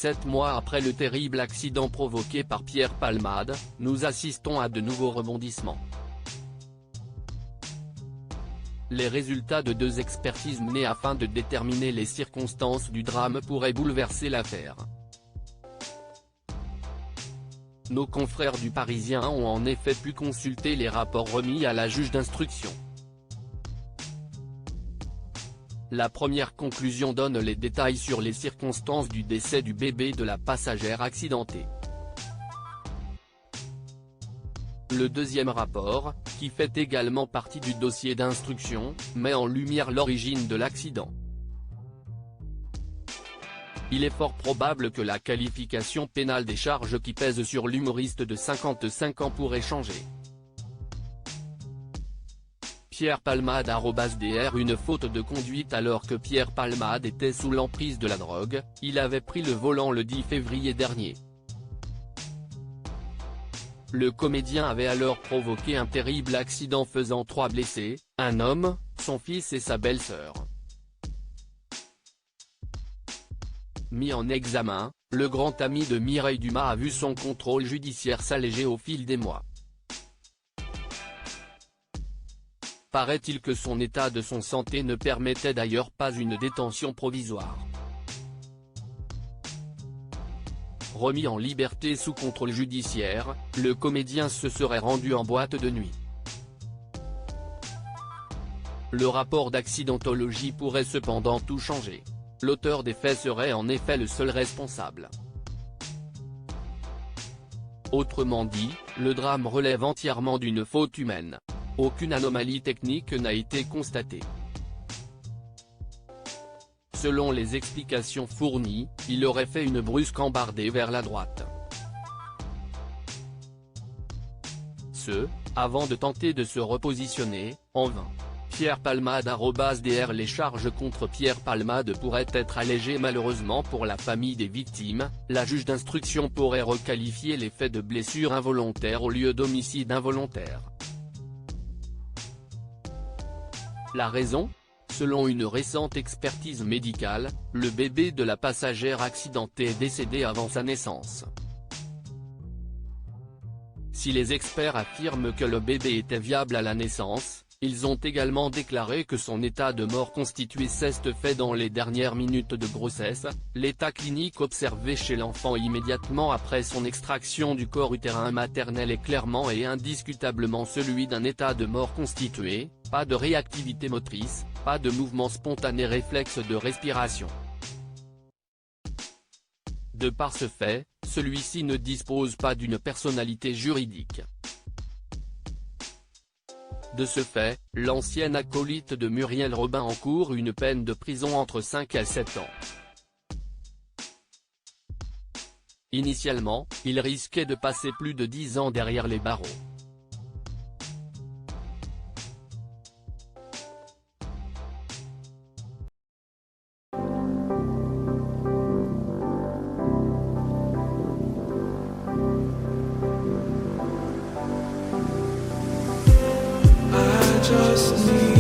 7 mois après le terrible accident provoqué par Pierre Palmade, nous assistons à de nouveaux rebondissements. Les résultats de 2 expertises menées afin de déterminer les circonstances du drame pourraient bouleverser l'affaire. Nos confrères du Parisien ont en effet pu consulter les rapports remis à la juge d'instruction. La première conclusion donne les détails sur les circonstances du décès du bébé de la passagère accidentée. Le deuxième rapport, qui fait également partie du dossier d'instruction, met en lumière l'origine de l'accident. Il est fort probable que la qualification pénale des charges qui pèsent sur l'humoriste de 55 ans pourrait changer. Pierre Palmade @dr Une faute de conduite. Alors que Pierre Palmade était sous l'emprise de la drogue, il avait pris le volant le 10 février dernier. Le comédien avait alors provoqué un terrible accident faisant 3 blessés, un homme, son fils et sa belle-sœur. Mis en examen, le grand ami de Mireille Dumas a vu son contrôle judiciaire s'alléger au fil des mois. Paraît-il que son état de santé ne permettait d'ailleurs pas une détention provisoire. Remis en liberté sous contrôle judiciaire, le comédien se serait rendu en boîte de nuit. Le rapport d'accidentologie pourrait cependant tout changer. L'auteur des faits serait en effet le seul responsable. Autrement dit, le drame relève entièrement d'une faute humaine. Aucune anomalie technique n'a été constatée. Selon les explications fournies, il aurait fait une brusque embardée vers la droite. Ce, avant de tenter de se repositionner, en vain. Pierre Palmade @dr Les charges contre Pierre Palmade pourraient être allégées. Malheureusement pour la famille des victimes, la juge d'instruction pourrait requalifier les faits de blessure involontaire au lieu d'homicide involontaire. La raison ? Selon une récente expertise médicale, le bébé de la passagère accidentée est décédé avant sa naissance. Si les experts affirment que le bébé était viable à la naissance, ils ont également déclaré que son état de mort constituait ce fait dans les dernières minutes de grossesse. L'état clinique observé chez l'enfant immédiatement après son extraction du corps utérin maternel est clairement et indiscutablement celui d'un état de mort constitué, pas de réactivité motrice, pas de mouvement spontané réflexe de respiration. De par ce fait, celui-ci ne dispose pas d'une personnalité juridique. De ce fait, l'ancienne acolyte de Muriel Robin encourt une peine de prison entre 5 et 7 ans. Initialement, il risquait de passer plus de 10 ans derrière les barreaux. Just need